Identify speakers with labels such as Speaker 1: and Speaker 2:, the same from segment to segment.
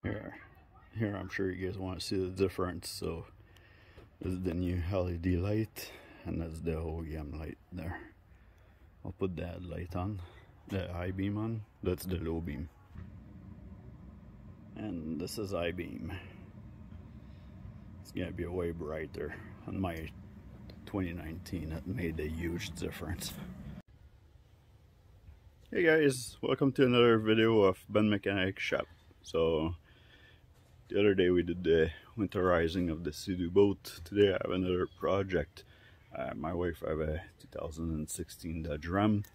Speaker 1: Here I'm sure you guys want to see the difference. So this is the new LED light, and that's the OEM light there. I'll put the headlight on, the high beam on, that's the low beam. And this is high beam. It's gonna be way brighter. On my 2019, it made a huge difference. Hey guys, welcome to another video of Ben Mechanic Shop. So the other day we did the winterizing of the Sea-Doo boat. Today I have another project. My wife have a 2016 Dodge Ram,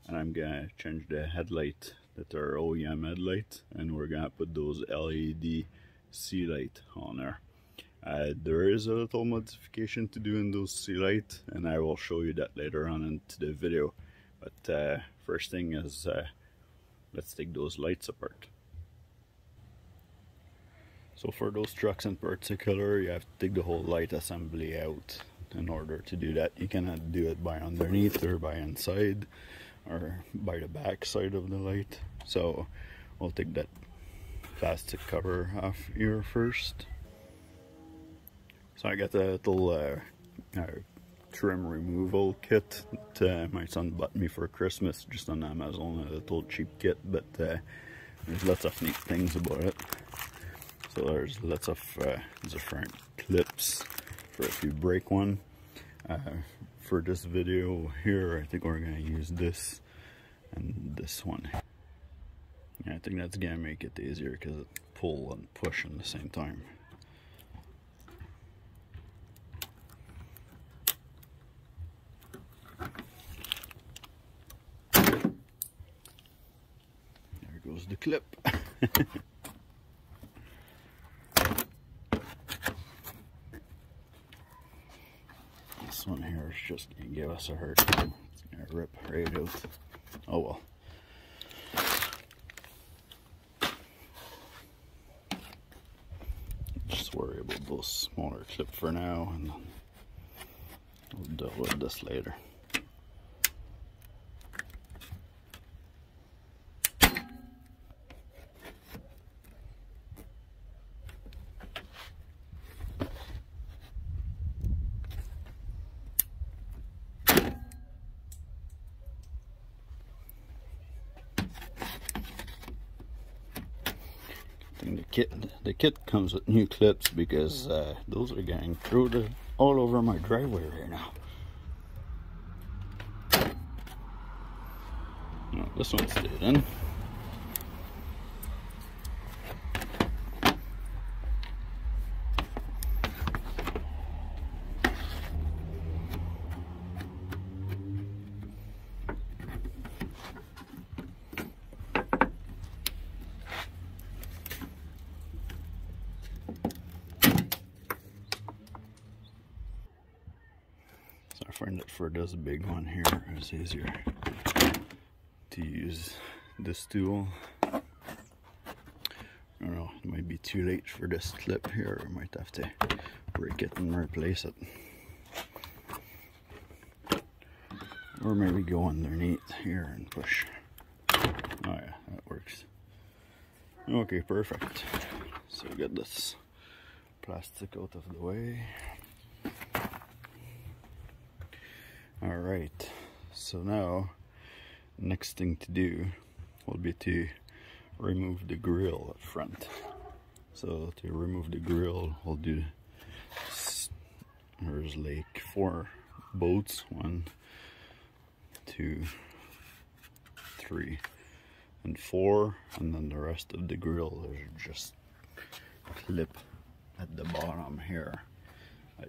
Speaker 1: and I'm gonna change the headlight, that are OEM headlight, and we're gonna put those LED SEALIGHT on there. There is a little modification to do in those SEALIGHT, and I will show you that later on into the video. But first thing is, let's take those lights apart. So for those trucks in particular, you have to take the whole light assembly out. In order to do that, you cannot do it by underneath or by inside or by the back side of the light. So we'll take that plastic cover off here first. So I got a little trim removal kit that my son bought me for Christmas just on Amazon, a little cheap kit, but there's lots of neat things about it. So there's lots of different clips for if you break one. For this video here, I think we're going to use this and this one. Yeah, I think that's going to make it easier because it pull and push at the same time. There goes the clip. This one here is just gonna give us a hard time. It's gonna rip right out. Oh well. Just worry about those smaller clips for now, and then we'll deal with this later. The kit comes with new clips because those are getting through all over my driveway right now. No, this one stayed in. So I find that for this big one here, it's easier to use this tool. I don't know, it might be too late for this clip here. I might have to break it and replace it. Or maybe go underneath here and push. Oh yeah, that works. Okay, perfect. So get this plastic out of the way. Alright, so now next thing to do will be to remove the grill up front. So to remove the grill, we'll do this. There's like 4 bolts, 1, 2, 3, and 4, and then the rest of the grill is just clip at the bottom here.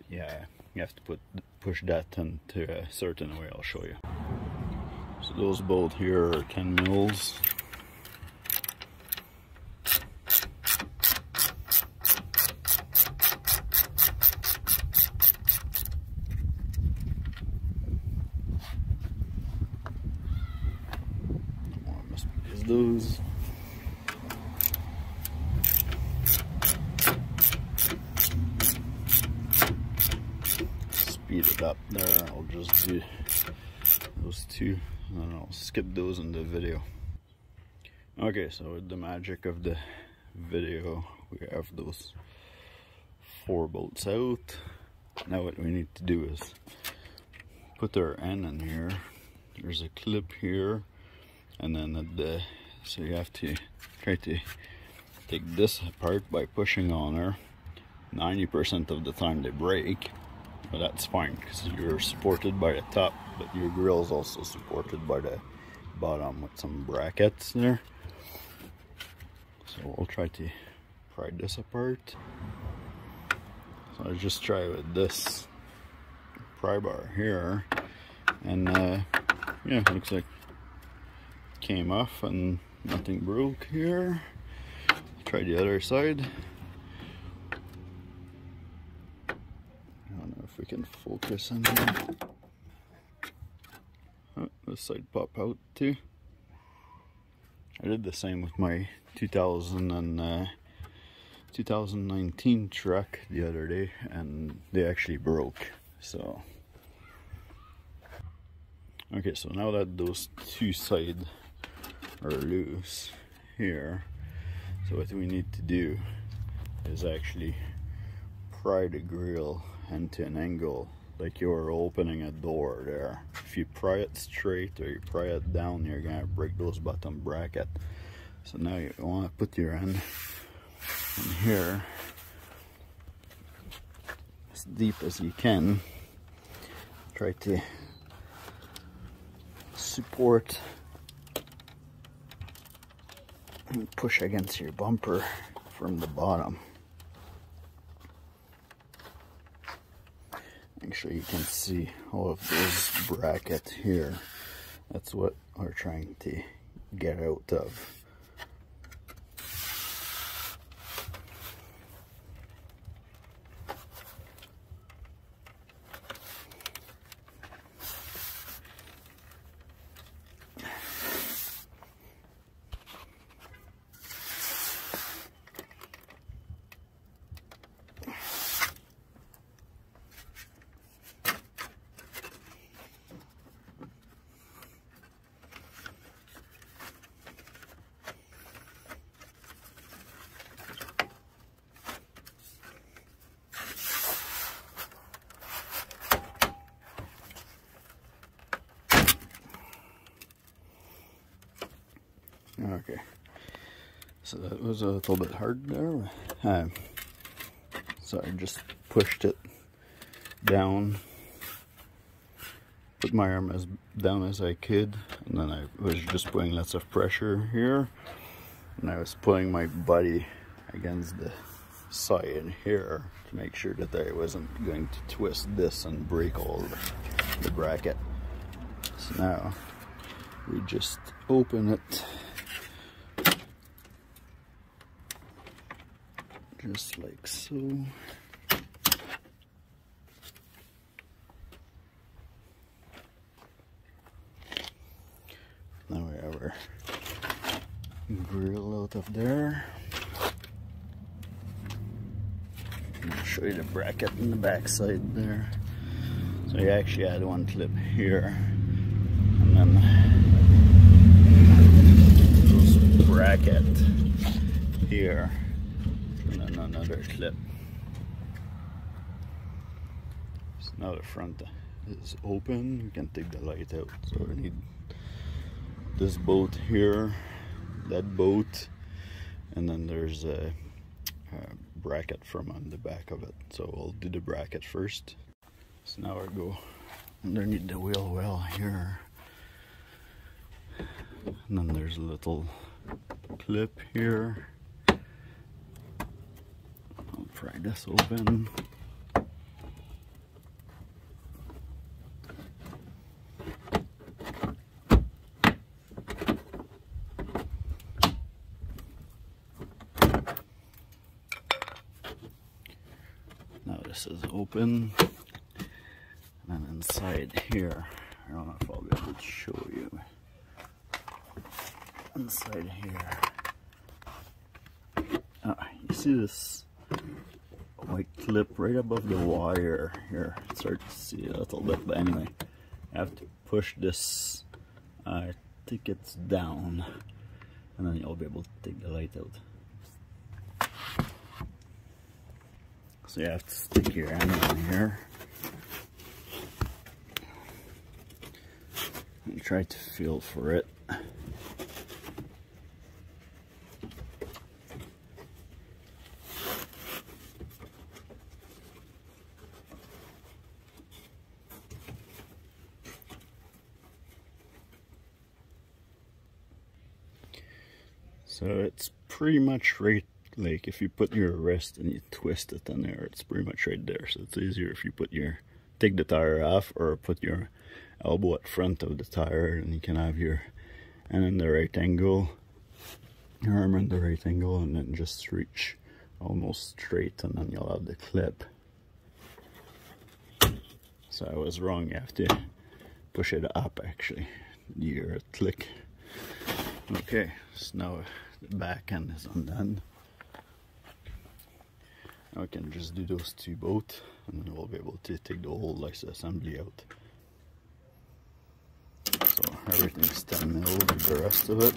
Speaker 1: Yeah, you have to push that into a certain way. I'll show you. So those bolts here are 10 mils. I must use those. Speed it up there. I'll just do those 2 and then I'll skip those in the video. Okay, so with the magic of the video, we have those 4 bolts out. Now what we need to do is put our end in here. There's a clip here, and then at the, so you have to try to take this apart by pushing on her. 90% of the time they break, but that's fine because you're supported by the top, but your grill is also supported by the bottom with some brackets there. So we'll try to pry this apart. So I'll just try with this pry bar here, and yeah, it looks like it came off and nothing broke here. Try the other side. I don't know if we can focus on here. Oh, this side pop out too. I did the same with my 2019 truck the other day, and they actually broke. So okay, so now that those 2 sides are loose here, so what we need to do is actually pry the grill into an angle like you're opening a door there. If you pry it straight or you pry it down, you're gonna break those bottom brackets. So now you want to put your end in here as deep as you can. Try to support and push against your bumper from the bottom. Make sure you can see all of those brackets here. That's what we're trying to get out of. Okay, so that was a little bit hard there. So I just pushed it down, put my arm as down as I could, and then I was just putting lots of pressure here, and I was putting my body against the side here to make sure that I wasn't going to twist this and break all the bracket. So now we just open it just like so. Now we have our grill out of there. I'll show you the bracket in the back side there. So you actually add 1 clip here, and then those bracket here, and then another clip. So now the front is open. We can take the light out. So we need this bolt here, that bolt, and then there's a bracket from on the back of it. So we'll do the bracket first. So now I go underneath the wheel well here, and then there's a little clip here. I'll pry this open. Now this is open, and then inside here, I don't know if I'll be able to show you. Inside here, you see this white clip right above the wire here. It's hard to see a little bit, but anyway, I have to push this tickets down, and then you'll be able to take the light out. So you have to stick your hand in here and try to feel for it. So it's pretty much right, like if you put your wrist and you twist it in there, it's pretty much right there. So it's easier if you take the tire off or put your elbow at front of the tire, and you can have your hand in the right angle, your arm in the right angle, and then just reach almost straight, and then you'll have the clip. So I was wrong, you have to push it up actually. You hear it click. Okay, so now the back end is undone. Now we can just do those two both, and then we'll be able to take the whole OLSA assembly out. So everything's 10 mil with the rest of it.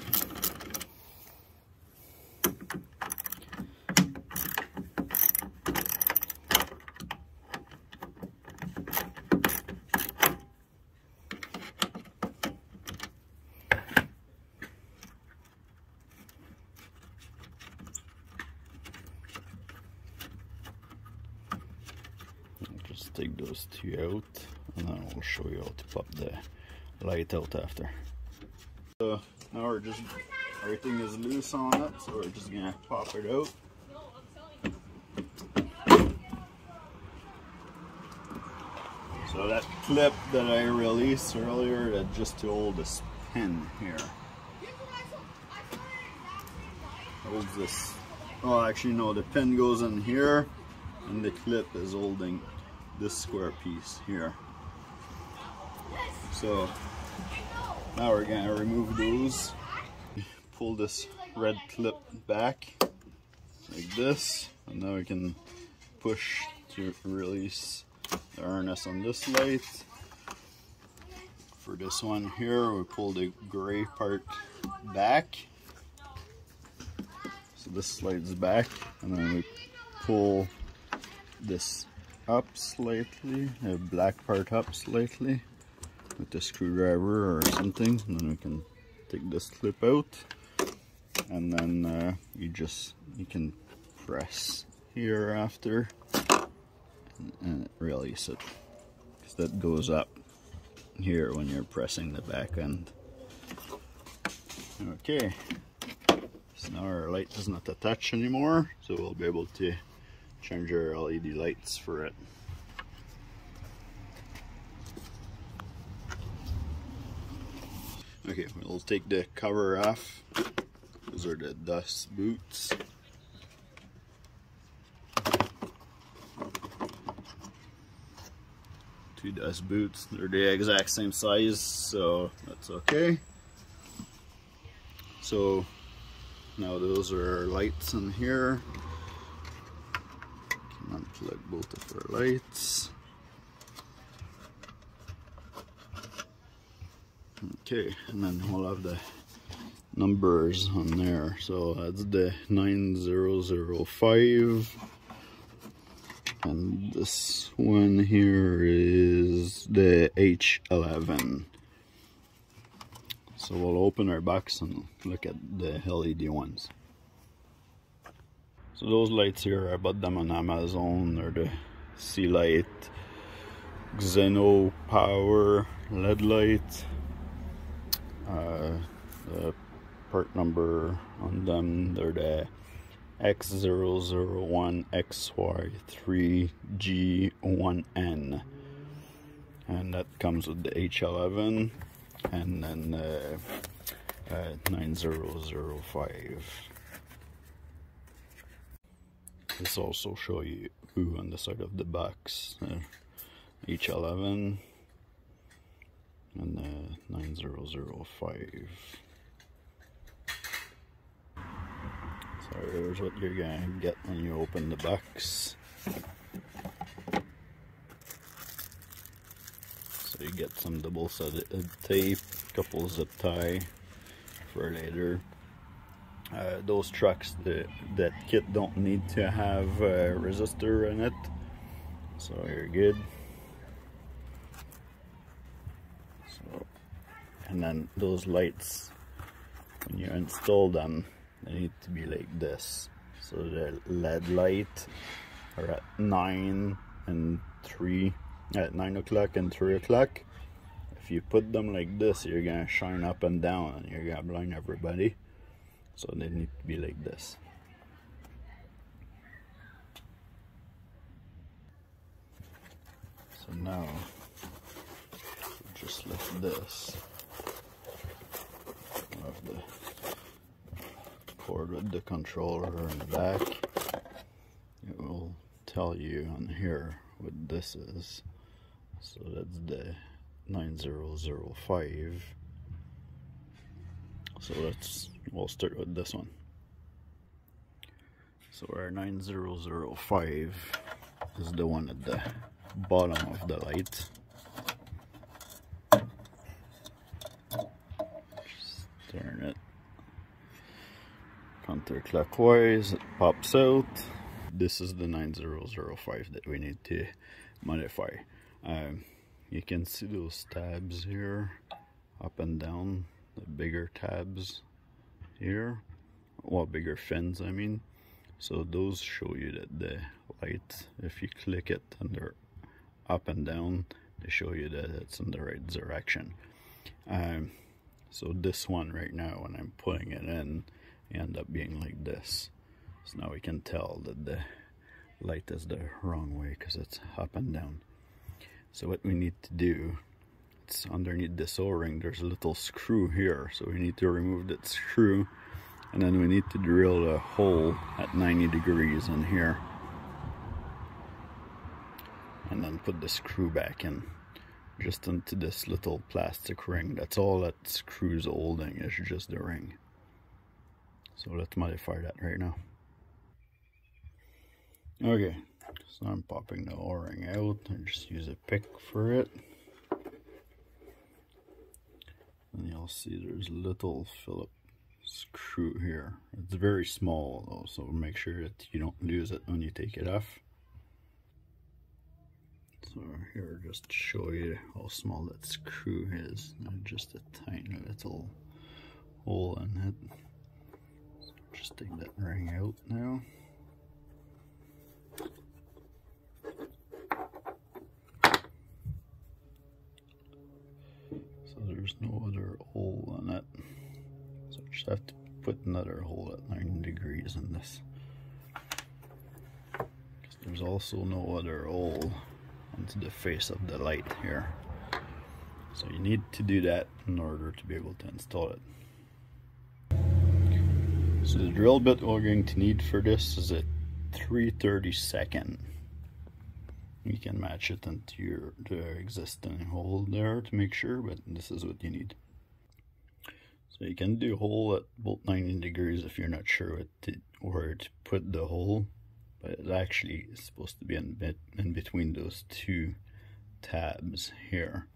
Speaker 1: Just take those two out, and then we'll show you how to pop the light out after. So now everything is loose on it, so we're just gonna pop it out. So that clip that I released earlier, that just to hold this pin here, holds this. Oh, actually no, the pin goes in here, and the clip is holding this square piece here. So now we're gonna remove those. Pull this red clip back like this, and now we can push to release the harness on this light. For this one here, we pull the gray part back, so this slides back, and then we pull this up slightly, the black part up slightly with a screwdriver or something, and then we can take this clip out, and then you can press here after and release it, because that goes up here when you're pressing the back end. Okay, so now our light does not attach anymore, so we'll be able to change our LED lights for it. Okay, we'll take the cover off. Those are the dust boots. Two dust boots. They're the exact same size, so that's okay. So now those are our lights in here. Unplug both of our lights. Okay, and then we'll have the numbers on there. So that's the 9005, and this one here is the H11. So we'll open our box and look at the LED ones. So those lights here, I bought them on Amazon. They're the Sealight Xeno Power LED light. The part number on them, they're the X001XY3G1N, and that comes with the H11 and then 9005. This also show you who on the side of the box, H11 and 9005. So here's what you're gonna get when you open the box. So you get some double-sided tape, couple zip tie for later, Those trucks, that kit don't need to have a resistor in it, so you're good. So, and then those lights, when you install them, they need to be like this. So the LED light are at 9 o'clock and 3 o'clock. If you put them like this, you're gonna shine up and down and you're gonna blind everybody. So they need to be like this. So now, just like this, have the cord with the controller in the back. It will tell you on here what this is. So that's the 9005. So we'll start with this one. So our 9005 is the one at the bottom of the light. Just turn it counterclockwise, it pops out. This is the 9005 that we need to modify. You can see those tabs here, up and down, the bigger tabs here, well, bigger fins I mean. So those show you that the light, if you click it under up and down, they show you that it's in the right direction. So this one right now, when I'm putting it in, it end up being like this. So now we can tell that the light is the wrong way because it's up and down. So what we need to do, it's underneath this O-ring, there's a little screw here. So we need to remove that screw, and then we need to drill a hole at 90 degrees in here. And then put the screw back in, just into this little plastic ring. That's all that screw's holding, is just the ring. So let's modify that right now. Okay, so I'm popping the O-ring out. I just use a pick for it. And you'll see there's a little Phillips screw here. It's very small though, so make sure that you don't lose it when you take it off. So here, just to show you how small that screw is. Just a tiny little hole in it. So just take that ring out now. So there's no other hole in it. So just have to put another hole at 90 degrees in this. There's also no other hole into the face of the light here. So you need to do that in order to be able to install it. So the drill bit we're going to need for this is a 3/32. You can match it into the existing hole there to make sure, but this is what you need. So you can do a hole at both 90 degrees if you're not sure where to put the hole. But it actually is supposed to be in between those two tabs here.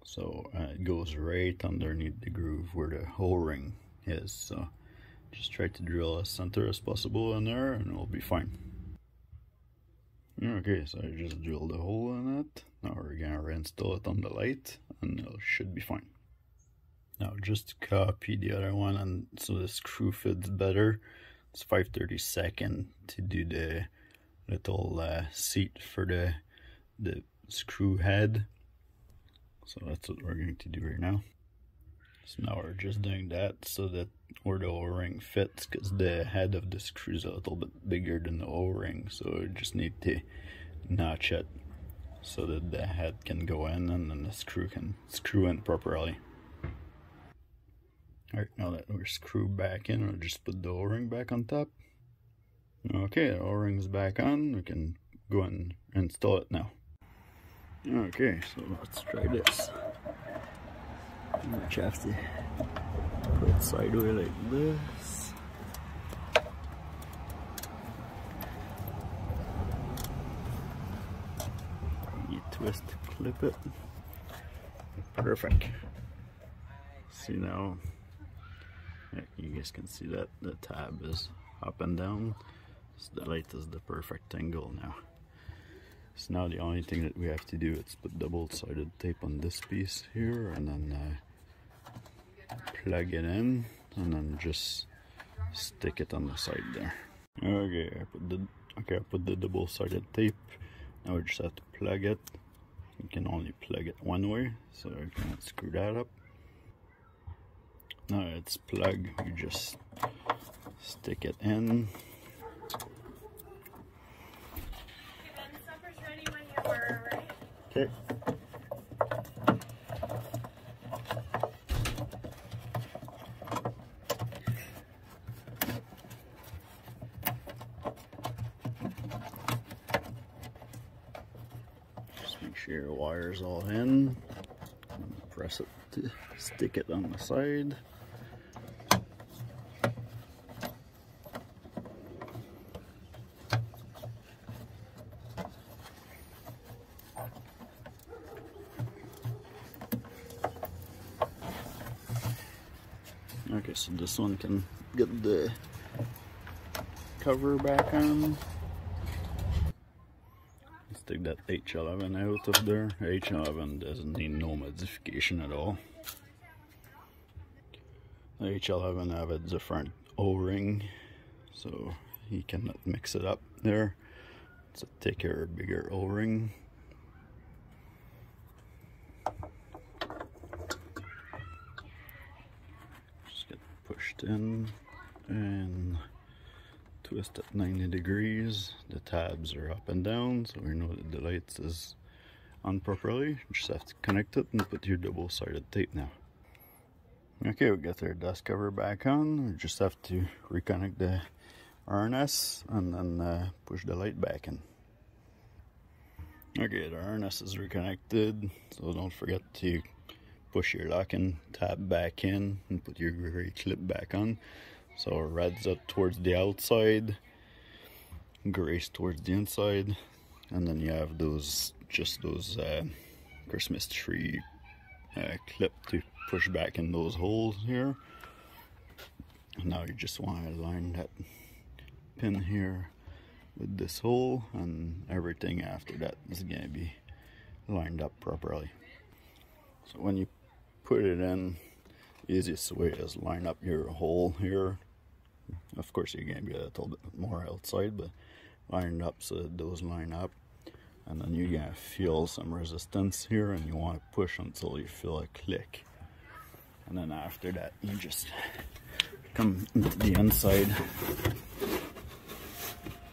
Speaker 1: So it goes right underneath the groove where the O-ring is. So just try to drill as center as possible in there and it'll be fine. Okay, so I just drilled a hole in it. Now we're gonna reinstall it on the light and it should be fine. Now just copy the other one, and so the screw fits better. It's 5/32 to do the little seat for the screw head. So that's what we're going to do right now. So now we're just doing that so that where the O-ring fits, because the head of the screw is a little bit bigger than the O-ring. So we just need to notch it so that the head can go in and then the screw can screw in properly. Alright, now that we're screwed back in, we'll just put the O-ring back on top. Okay, the O-ring's back on. We can go and install it now. Okay, so let's try this. You have to put it sideways like this. You twist, clip it. Perfect. See now, you you guys can see that the tab is up and down. So the light is the perfect angle now. So now the only thing that we have to do is put double-sided tape on this piece here, and then plug it in, and then just stick it on the side there. Okay, I put the double-sided tape. Now we just have to plug it. You can only plug it one way, so you can screw that up. Now it's plugged, you just stick it in.
Speaker 2: Supper's ready when you are ready.
Speaker 1: Okay. Just make sure your wire's all in. Press it to stick it on the side. Okay, so this one can get the cover back on. Let's take that H11 out of there. H11 doesn't need no modification at all. The H11 have a different O-ring, so you cannot mix it up there. It's a thicker, bigger O-ring. Pushed in and twist at 90 degrees. The tabs are up and down, so we know that the light is on properly. You just have to connect it and put your double-sided tape now. Okay, we got our dust cover back on. We just have to reconnect the harness and then push the light back in. Okay, the harness is reconnected, so don't forget to push your locking tab back in and put your gray clip back on. So red's up towards the outside, gray's towards the inside, and then you have those Christmas tree clip to push back in those holes here. And now you just want to line that pin here with this hole, and everything after that is going to be lined up properly. So when you put it in, the easiest way is line up your hole here. Of course you're going to be a little bit more outside, but line it up so that those line up, and then you're going to feel some resistance here, and you want to push until you feel a click. And then after that you just come into the inside,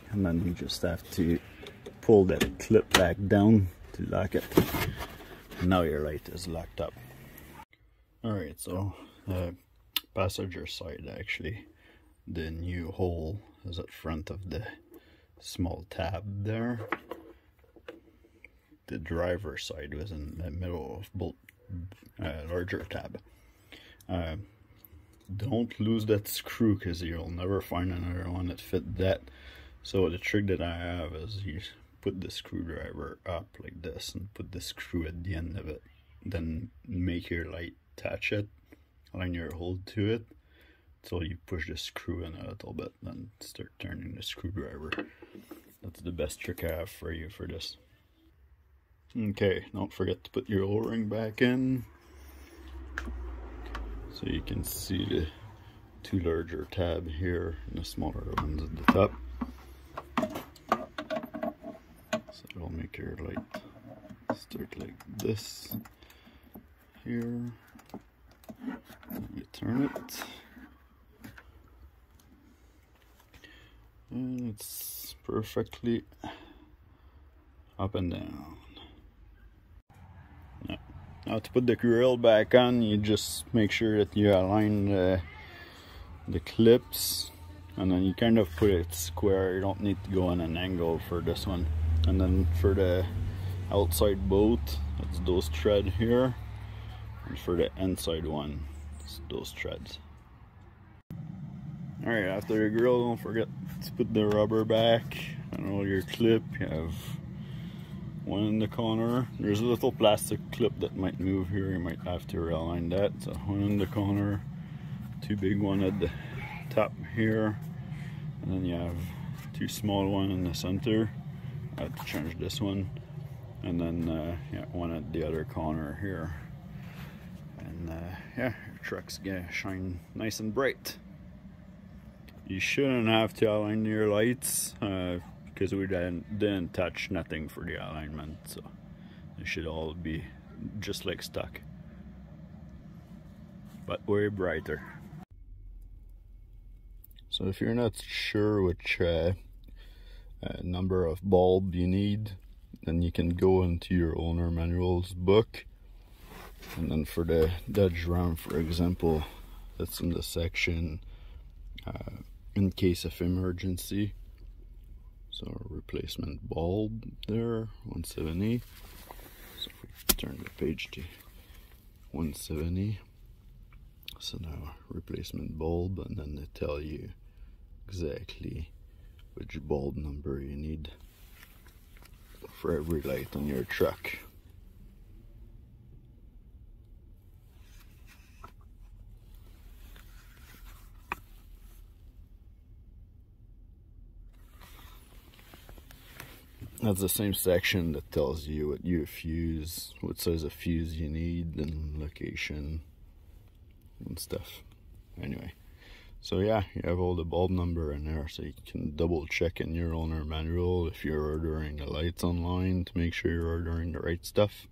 Speaker 1: and then you just have to pull that clip back down to lock it. And now your light is locked up. Alright, so passenger side, actually, the new hole is at front of the small tab there. The driver side was in the middle of both larger tab. Don't lose that screw, because you'll never find another one that fit that. So the trick that I have is you put the screwdriver up like this and put the screw at the end of it. Then make your light touch it, line your hold to it, so you push the screw in a little bit, then start turning the screwdriver. That's the best trick I have for you for this. Okay, don't forget to put your O-ring back in, so you can see the two larger tab here and the smaller ones at the top. So it'll make your light start like this here. You turn it, and it's perfectly up and down. Now to put the grill back on, you just make sure that you align the clips, and then you kind of put it square. You don't need to go on an angle for this one. And then for the outside bolt, it's those threads here. And for the inside one, it's those threads. Alright, after the grill, don't forget to put the rubber back and all your clip. You have one in the corner. There's a little plastic clip that might move here. You might have to realign that. So one in the corner, two big one at the top here, and then you have two small ones in the center. I had to change this one, and then yeah, one at the other corner here. And yeah, your truck's gonna shine nice and bright. You shouldn't have to align your lights because we didn't touch nothing for the alignment, so they should all be just like stock, but way brighter. So if you're not sure which number of bulb you need, then you can go into your owner manuals book, and then for the Dodge Ram, for example, that's in the section in case of emergency. So replacement bulb there, 170. So if we turn the page to 170, so now replacement bulb, and then they tell you exactly which bulb number you need for every light on your truck. That's the same section that tells you what size of fuse you need, and location and stuff. Anyway, so yeah, you have all the bulb number in there, so you can double check in your owner manual if you're ordering the lights online to make sure you're ordering the right stuff.